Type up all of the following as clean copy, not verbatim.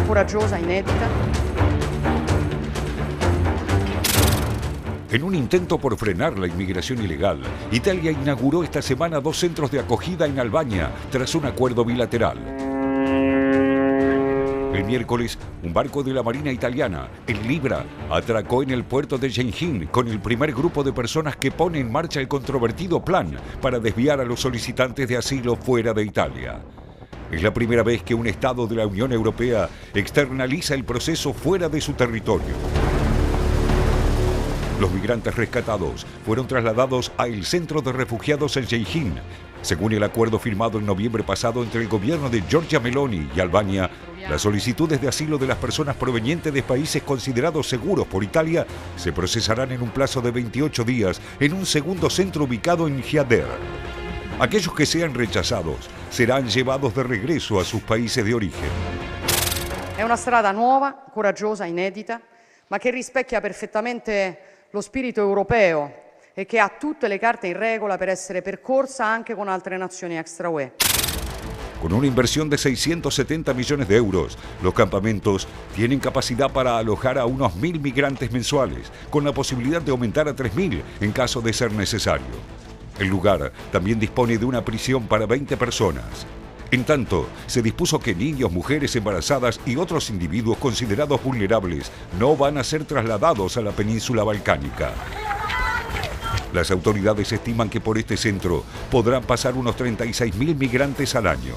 coraggiosa, inedita. En un intento por frenar la inmigración ilegal, Italia inauguró esta semana 2 centros de acogida en Albania, tras un acuerdo bilateral. El miércoles, un barco de la Marina italiana, el Libra, atracó en el puerto de Genghin con el primer grupo de personas que pone en marcha el controvertido plan para desviar a los solicitantes de asilo fuera de Italia. Es la primera vez que un Estado de la Unión Europea externaliza el proceso fuera de su territorio. Los migrantes rescatados fueron trasladados al centro de refugiados en Genghin. Según el acuerdo firmado en noviembre pasado entre el gobierno de Giorgia Meloni y Albania, las solicitudes de asilo de las personas provenientes de países considerados seguros por Italia se procesarán en un plazo de 28 días en un segundo centro ubicado en Gjader. Aquellos que sean rechazados serán llevados de regreso a sus países de origen. È una strada nuova, coraggiosa, inedita, ma che rispecchia perfettamente lo spirito europeo e che ha tutte le carte in regola per essere percorsa anche con altre nazioni extra UE. Con una inversión de 670 millones de euros, los campamentos tienen capacidad para alojar a unos 1.000 migrantes mensuales, con la posibilidad de aumentar a 3.000 en caso de ser necesario. El lugar también dispone de una prisión para 20 personas. En tanto, se dispuso que niños, mujeres embarazadas y otros individuos considerados vulnerables no van a ser trasladados a la península balcánica. Las autoridades estiman que por este centro podrán pasar unos 36.000 migrantes al año.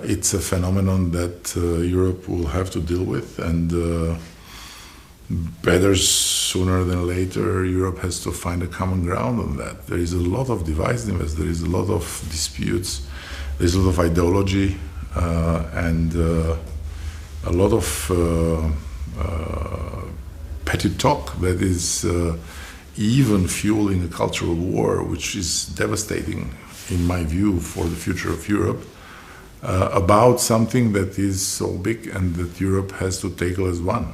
It's a phenomenon that Europe will have to deal with, and better sooner than later Europe has to find a common ground on that. There is a lot of divisiveness, there is a lot of disputes, there is a lot of ideology, and a lot of petty talk that is even fueling a cultural war, which is devastating, in my view, for the future of Europe, about something that is so big and that Europe has to tackle as one.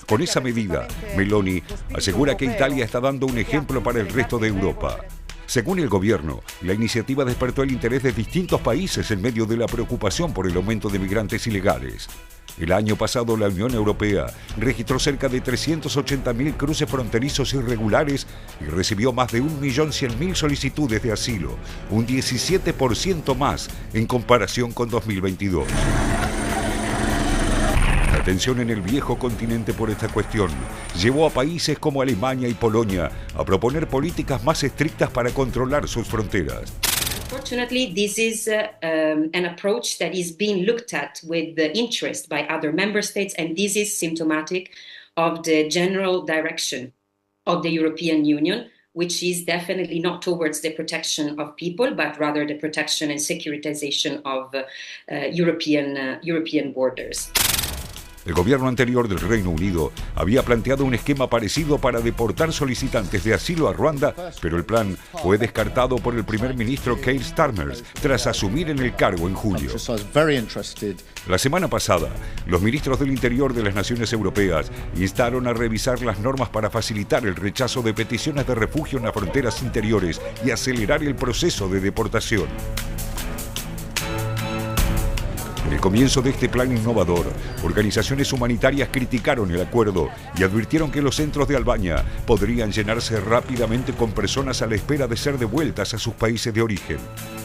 Con esa medida, Meloni asegura que Italia está dando un ejemplo para el resto de Europa. Según el gobierno, la iniciativa despertó el interés de distintos países en medio de la preocupación por el aumento de migrantes ilegales. El año pasado, la Unión Europea registró cerca de 380.000 cruces fronterizos irregulares y recibió más de 1.100.000 solicitudes de asilo, un 17% más en comparación con 2022. La tensión en el viejo continente por esta cuestión llevó a países como Alemania y Polonia a proponer políticas más estrictas para controlar sus fronteras. Unfortunately, this is an approach that is being looked at with interest by other member states, and this is symptomatic of the general direction of the European Union, which is definitely not towards the protection of people, but rather the protection and securitization of European borders. El gobierno anterior del Reino Unido había planteado un esquema parecido para deportar solicitantes de asilo a Ruanda, pero el plan fue descartado por el primer ministro Keir Starmer tras asumir en el cargo en julio. La semana pasada, los ministros del Interior de las Naciones Europeas instaron a revisar las normas para facilitar el rechazo de peticiones de refugio en las fronteras interiores y acelerar el proceso de deportación. En el comienzo de este plan innovador, organizaciones humanitarias criticaron el acuerdo y advirtieron que los centros de Albania podrían llenarse rápidamente con personas a la espera de ser devueltas a sus países de origen.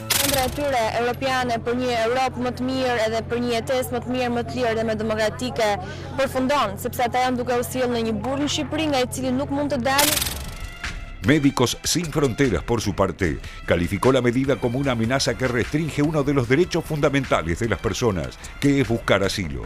Temperatura europiane për një Europë më të mirë edhe për një jetesë më të mirë, më të lirë dhe më demokratike përfundon, sepse ata janë duke u sjellë në një burg në Shqipëri nga I cili nuk mund të dalë. Médicos Sin Fronteras, por su parte, calificó la medida como una amenaza que restringe uno de los derechos fundamentales de las personas, que es buscar asilo.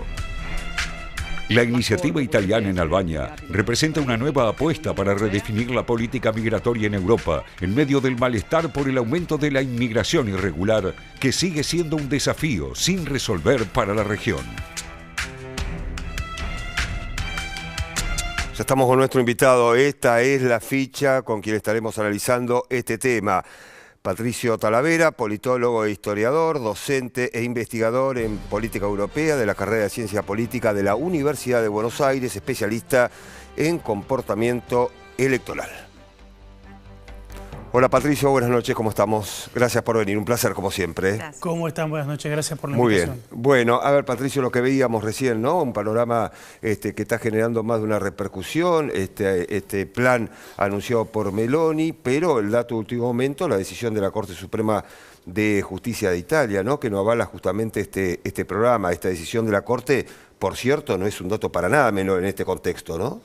La iniciativa italiana en Albania representa una nueva apuesta para redefinir la política migratoria en Europa, en medio del malestar por el aumento de la inmigración irregular, que sigue siendo un desafío sin resolver para la región. Ya estamos con nuestro invitado. Esta es la ficha con quien estaremos analizando este tema. Patricio Talavera, politólogo e historiador, docente e investigador en política europea de la carrera de Ciencia Política de la Universidad de Buenos Aires, especialista en comportamiento electoral. Hola Patricio, buenas noches, ¿cómo estamos? Gracias por venir, un placer como siempre. Gracias. ¿Cómo están? Buenas noches, gracias por la Muy invitación. bien. Bueno, a ver Patricio, lo que veíamos recién, ¿no? Un panorama que está generando más de una repercusión, este plan anunciado por Meloni, pero el dato de último momento, la decisión de la Corte Suprema de Justicia de Italia, ¿no? Que no avala justamente este programa, esta decisión de la Corte, por cierto, no es un dato para nada menor en este contexto, ¿no?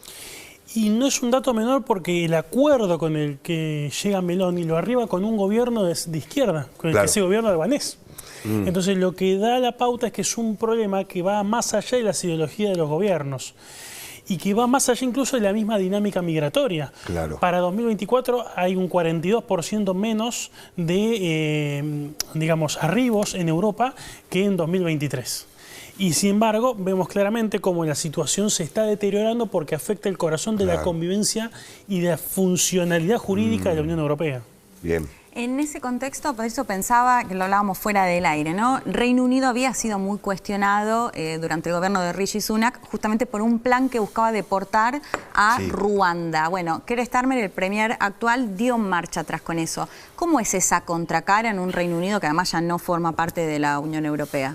Y no es un dato menor porque el acuerdo con el que llega Meloni lo arriba con un gobierno de izquierda, con el que ese gobierno albanés. Entonces lo que da la pauta es que es un problema que va más allá de las ideologías de los gobiernos y que va más allá incluso de la misma dinámica migratoria. Claro. Para 2024 hay un 42% menos de, digamos, arribos en Europa que en 2023. Y sin embargo, vemos claramente cómo la situación se está deteriorando porque afecta el corazón de la convivencia y de la funcionalidad jurídica de la Unión Europea. Bien. En ese contexto, por eso pensaba, que lo hablábamos fuera del aire, ¿no? Reino Unido había sido muy cuestionado durante el gobierno de Rishi Sunak justamente por un plan que buscaba deportar a Ruanda. Bueno, Keir Starmer, el premier actual, dio marcha atrás con eso. ¿Cómo es esa contracara en un Reino Unido que además ya no forma parte de la Unión Europea?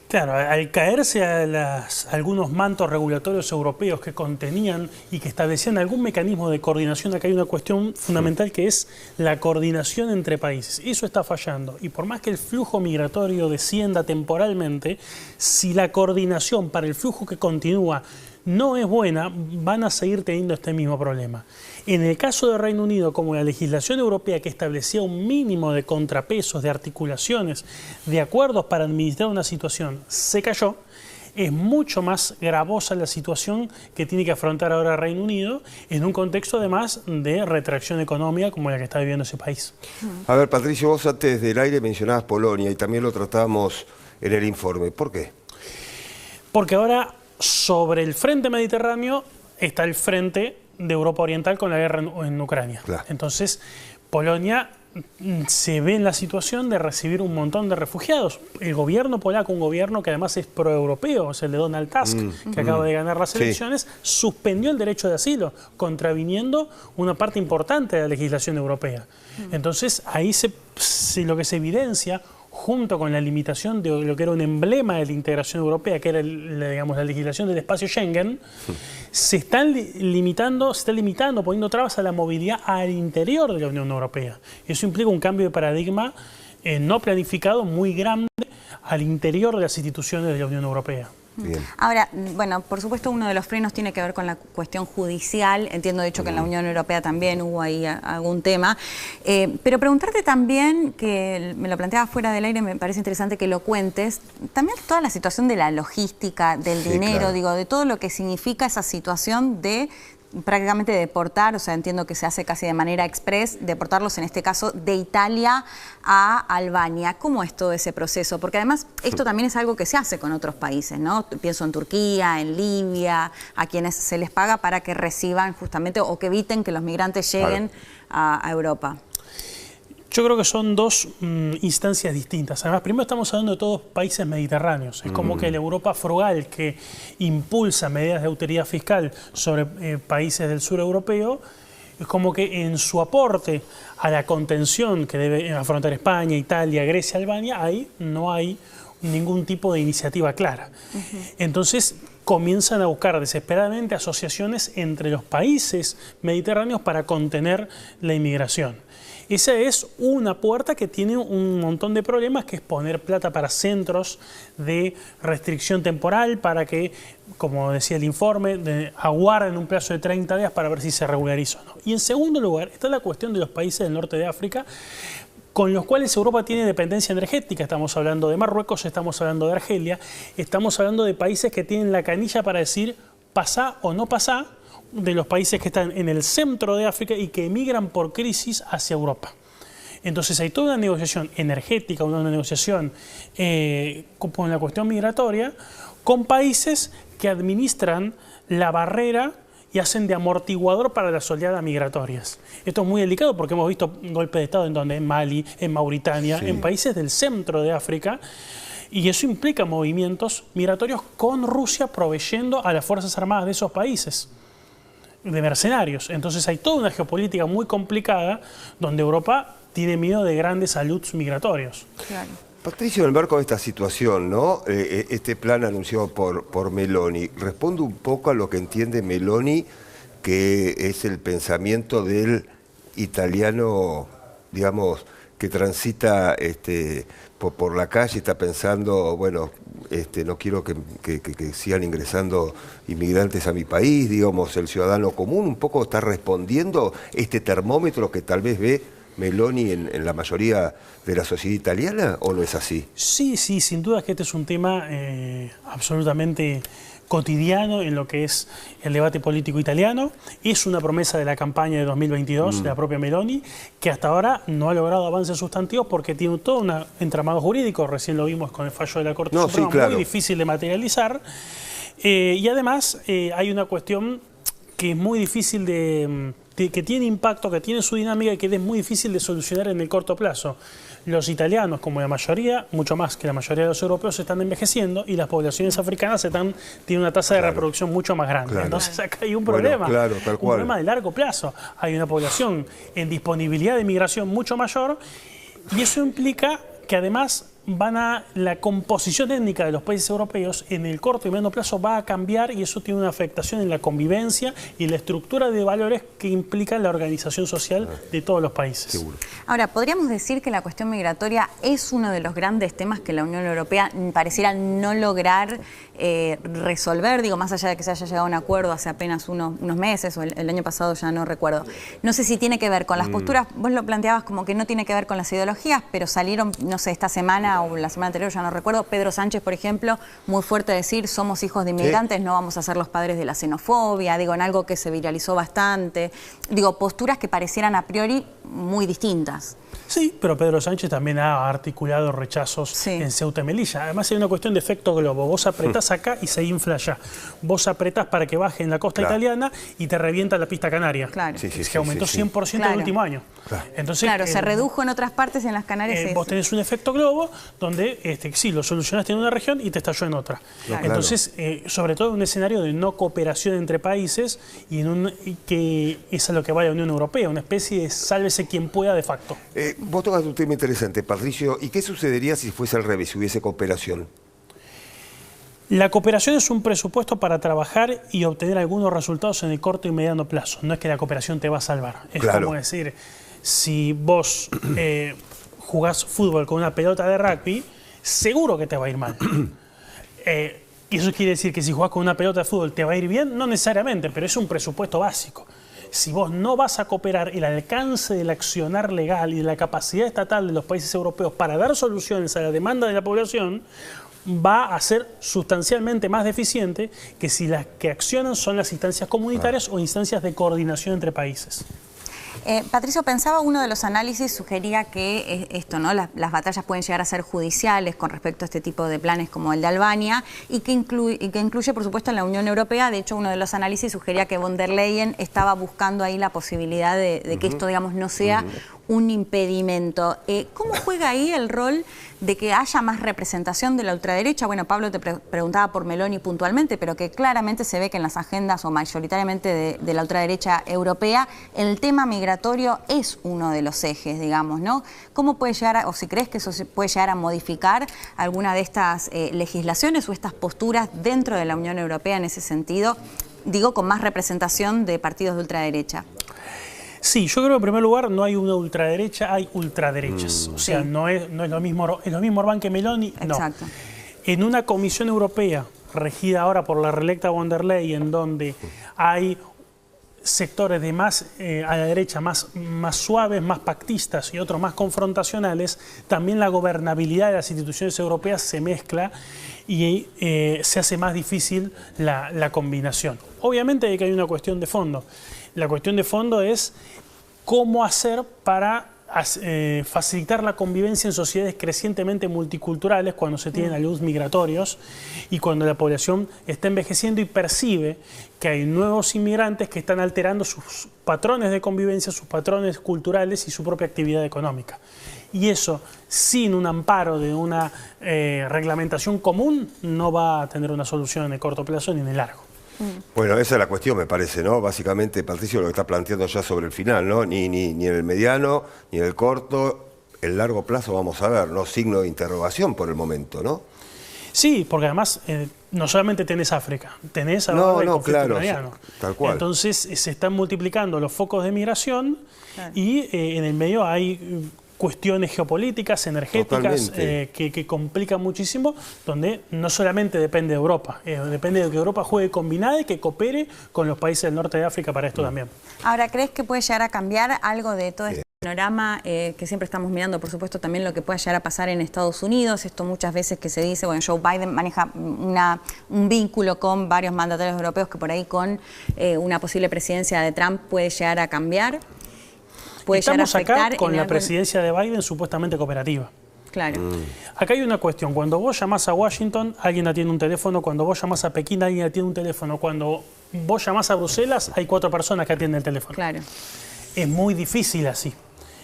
Claro, al caerse a algunos mantos regulatorios europeos que contenían y que establecían algún mecanismo de coordinación, acá hay una cuestión fundamental que es la coordinación entre países. Eso está fallando y por más que el flujo migratorio descienda temporalmente, si la coordinación para el flujo que continúa no es buena, van a seguir teniendo este mismo problema. En el caso de Reino Unido, como la legislación europea que establecía un mínimo de contrapesos, de articulaciones, de acuerdos para administrar una situación, se cayó, es mucho más gravosa la situación que tiene que afrontar ahora Reino Unido en un contexto además de retracción económica como la que está viviendo ese país. A ver, Patricio, vos antes del aire mencionabas Polonia y también lo tratábamos en el informe. ¿Por qué? Porque ahora sobre el frente mediterráneo está el frente de Europa Oriental con la guerra en Ucrania. Claro. Entonces, Polonia se ve en la situación de recibir un montón de refugiados. El gobierno polaco, un gobierno que además es proeuropeo, es el de Donald Tusk, que acaba de ganar las elecciones, suspendió el derecho de asilo, contraviniendo una parte importante de la legislación europea. Entonces, ahí lo que se evidencia, junto con la limitación de lo que era un emblema de la integración europea, que era digamos, la legislación del espacio Schengen, se está limitando, poniendo trabas a la movilidad al interior de la Unión Europea. Eso implica un cambio de paradigma no planificado muy grande al interior de las instituciones de la Unión Europea. Bien. Ahora, bueno, por supuesto uno de los frenos tiene que ver con la cuestión judicial. Entiendo de hecho que en la Unión Europea también hubo ahí algún tema. Pero preguntarte también, que me lo planteaba fuera del aire, me parece interesante que lo cuentes, también toda la situación de la logística, del dinero, digo, de todo lo que significa esa situación de prácticamente deportar, o sea, entiendo que se hace casi de manera express, deportarlos en este caso de Italia a Albania. ¿Cómo es todo ese proceso? Porque además esto también es algo que se hace con otros países, ¿no? Pienso en Turquía, en Libia, a quienes se les paga para que reciban justamente o que eviten que los migrantes lleguen a Europa. Yo creo que son dos instancias distintas. Además, primero estamos hablando de todos países mediterráneos. Es como que la Europa frugal que impulsa medidas de austeridad fiscal sobre países del sur europeo, es como que en su aporte a la contención que debe afrontar España, Italia, Grecia, Albania, ahí no hay ningún tipo de iniciativa clara. Entonces comienzan a buscar desesperadamente asociaciones entre los países mediterráneos para contener la inmigración. Esa es una puerta que tiene un montón de problemas, que es poner plata para centros de restricción temporal, para que, como decía el informe, aguarden un plazo de 30 días para ver si se regulariza o no. Y en segundo lugar está la cuestión de los países del norte de África, con los cuales Europa tiene dependencia energética. Estamos hablando de Marruecos, estamos hablando de Argelia, estamos hablando de países que tienen la canilla para decir pasá o no pasá, de los países que están en el centro de África y que emigran por crisis hacia Europa. Entonces hay toda una negociación energética, una negociación con la cuestión migratoria, con países que administran la barrera y hacen de amortiguador para las oleadas migratorias. Esto es muy delicado porque hemos visto golpes de Estado en donde en Mali, en Mauritania, en países del centro de África, y eso implica movimientos migratorios con Rusia proveyendo a las Fuerzas Armadas de esos países. de mercenarios. Entonces hay toda una geopolítica muy complicada donde Europa tiene miedo de grandes aluts migratorios. Claro. Patricio, en el marco de esta situación, ¿no? Este plan anunciado por Meloni, responde un poco a lo que entiende Meloni, que es el pensamiento del italiano, digamos, que transita por la calle, está pensando, bueno, no quiero que sigan ingresando inmigrantes a mi país, digamos, el ciudadano común, un poco está respondiendo este termómetro que tal vez ve Meloni en la mayoría de la sociedad italiana, ¿o no es así? Sí, sin duda que este es un tema absolutamente cotidiano en lo que es el debate político italiano. Es una promesa de la campaña de 2022 de la propia Meloni, que hasta ahora no ha logrado avances sustantivos porque tiene todo un entramado jurídico, recién lo vimos con el fallo de la Corte Suprema, claro, muy difícil de materializar. Y además hay una cuestión que es muy difícil que tiene impacto, que tiene su dinámica y que es muy difícil de solucionar en el corto plazo. Los italianos, como la mayoría, mucho más que la mayoría de los europeos, se están envejeciendo y las poblaciones africanas tienen una tasa de reproducción mucho más grande. Entonces acá hay un problema, un problema de largo plazo. Hay una población en disponibilidad de migración mucho mayor y eso implica que además la composición étnica de los países europeos en el corto y mediano plazo va a cambiar y eso tiene una afectación en la convivencia y la estructura de valores que implica la organización social de todos los países. Seguro. Ahora, ¿podríamos decir que la cuestión migratoria es uno de los grandes temas que la Unión Europea pareciera no lograr resolver? Digo, más allá de que se haya llegado a un acuerdo hace apenas unos meses o el año pasado, ya no recuerdo. No sé si tiene que ver con las posturas, vos lo planteabas como que no tiene que ver con las ideologías, pero salieron, no sé, esta semana o la semana anterior, ya no recuerdo, Pedro Sánchez, por ejemplo, muy fuerte a decir, somos hijos de inmigrantes, no vamos a ser los padres de la xenofobia, digo, en algo que se viralizó bastante, digo, posturas que parecieran a priori muy distintas. Sí, pero Pedro Sánchez también ha articulado rechazos en Ceuta y Melilla. Además hay una cuestión de efecto globo. Vos apretás acá y se infla allá. Vos apretás para que baje en la costa italiana y te revienta la pista canaria. Claro. Que aumentó 100% el último año. Entonces, se redujo en otras partes, en las Canarias. Vos tenés un efecto globo donde sí, lo solucionaste en una región y te estalló en otra. Entonces, sobre todo en un escenario de no cooperación entre países y que es a lo que va la Unión Europea, una especie de sálvese quien pueda de facto. Vos tocas un tema interesante, Patricio. ¿Y qué sucedería si fuese al revés, si hubiese cooperación? La cooperación es un presupuesto para trabajar y obtener algunos resultados en el corto y mediano plazo. No es que la cooperación te va a salvar. Es como decir, si vos jugás fútbol con una pelota de rugby, seguro que te va a ir mal. Y eso quiere decir que si jugás con una pelota de fútbol te va a ir bien, no necesariamente, pero es un presupuesto básico. Si vos no vas a cooperar, el alcance del accionar legal y de la capacidad estatal de los países europeos para dar soluciones a la demanda de la población va a ser sustancialmente más deficiente que si las que accionan son las instancias comunitarias o instancias de coordinación entre países. Patricio, pensaba, uno de los análisis sugería que esto, ¿no? Las batallas pueden llegar a ser judiciales con respecto a este tipo de planes como el de Albania y que incluye, por supuesto, en la Unión Europea. De hecho, uno de los análisis sugería que von der Leyen estaba buscando ahí la posibilidad de que esto, digamos, no sea un impedimento. ¿Cómo juega ahí el rol de que haya más representación de la ultraderecha? Bueno, Pablo te preguntaba por Meloni puntualmente, pero que claramente se ve que en las agendas o mayoritariamente de la ultraderecha europea, el tema migratorio es uno de los ejes, digamos, ¿no? ¿Cómo puede llegar, o si crees que eso puede llegar a modificar alguna de estas legislaciones o estas posturas dentro de la Unión Europea en ese sentido, digo, con más representación de partidos de ultraderecha? Sí, yo creo que en primer lugar no hay una ultraderecha, hay ultraderechas. O sea, no es lo mismo Orbán que Meloni, Exacto. No. En una Comisión Europea regida ahora por la reelecta von der Leyen, donde hay sectores de más a la derecha más suaves, más pactistas y otros más confrontacionales, también la gobernabilidad de las instituciones europeas se mezcla y se hace más difícil la combinación. Obviamente hay una cuestión de fondo. La cuestión de fondo es cómo hacer para facilitar la convivencia en sociedades crecientemente multiculturales cuando se tienen alumnos migratorios y cuando la población está envejeciendo y percibe que hay nuevos inmigrantes que están alterando sus patrones de convivencia, sus patrones culturales y su propia actividad económica. Y eso, sin un amparo de una reglamentación común, no va a tener una solución en el corto plazo ni en el largo. Bueno, esa es la cuestión, me parece, ¿no? Básicamente, Patricio, lo que está planteando ya sobre el final, ¿no? Ni en el mediano, ni en el corto, el largo plazo vamos a ver, ¿no? Signo de interrogación por el momento, ¿no? Sí, porque además no solamente tenés África, tenés ahora el conflicto ucraniano. Tal cual. Entonces se están multiplicando los focos de migración y en el medio hay cuestiones geopolíticas, energéticas, que complican muchísimo, donde no solamente depende de Europa, depende de que Europa juegue combinada y que coopere con los países del norte de África para esto también. Ahora, ¿crees que puede llegar a cambiar algo de todo este panorama que siempre estamos mirando, por supuesto, también lo que pueda llegar a pasar en Estados Unidos? Esto muchas veces que se dice, bueno, Joe Biden maneja un vínculo con varios mandatarios europeos que por ahí con una posible presidencia de Trump puede llegar a cambiar. Estamos acá con la presidencia de Biden supuestamente cooperativa. Claro. Acá hay una cuestión. Cuando vos llamás a Washington, alguien atiende un teléfono. Cuando vos llamás a Pekín, alguien atiende un teléfono. Cuando vos llamás a Bruselas, hay 4 personas que atienden el teléfono. Claro. Es muy difícil así.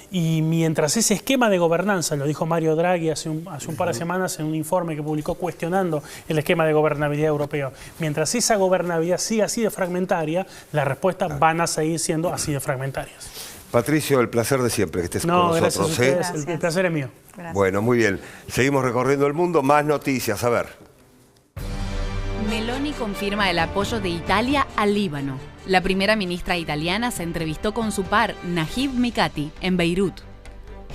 Y mientras ese esquema de gobernanza, lo dijo Mario Draghi hace un par de semanas en un informe que publicó cuestionando el esquema de gobernabilidad europeo, mientras esa gobernabilidad siga así de fragmentaria, las respuestas van a seguir siendo así de fragmentarias. Patricio, el placer de siempre que estés con nosotros. Gracias a ustedes. El placer es mío. Gracias. Bueno, muy bien. Seguimos recorriendo el mundo. Más noticias. A ver. Meloni confirma el apoyo de Italia al Líbano. La primera ministra italiana se entrevistó con su par, Najib Mikati, en Beirut.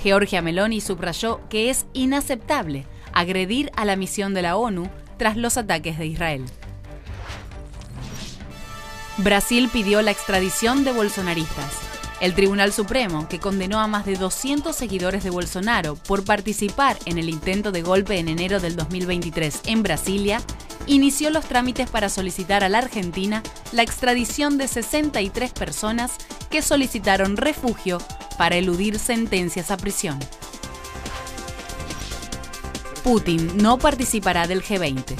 Giorgia Meloni subrayó que es inaceptable agredir a la misión de la ONU tras los ataques de Israel. Brasil pidió la extradición de bolsonaristas. El Tribunal Supremo, que condenó a más de 200 seguidores de Bolsonaro por participar en el intento de golpe en enero del 2023 en Brasilia, inició los trámites para solicitar a la Argentina la extradición de 63 personas que solicitaron refugio para eludir sentencias a prisión. Putin no participará del G20.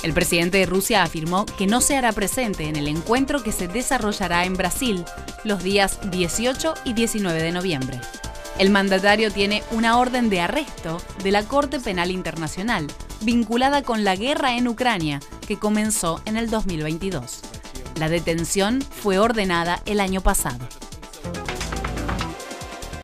El presidente de Rusia afirmó que no se hará presente en el encuentro que se desarrollará en Brasil los días 18 y 19 de noviembre. El mandatario tiene una orden de arresto de la Corte Penal Internacional, vinculada con la guerra en Ucrania, que comenzó en el 2022. La detención fue ordenada el año pasado.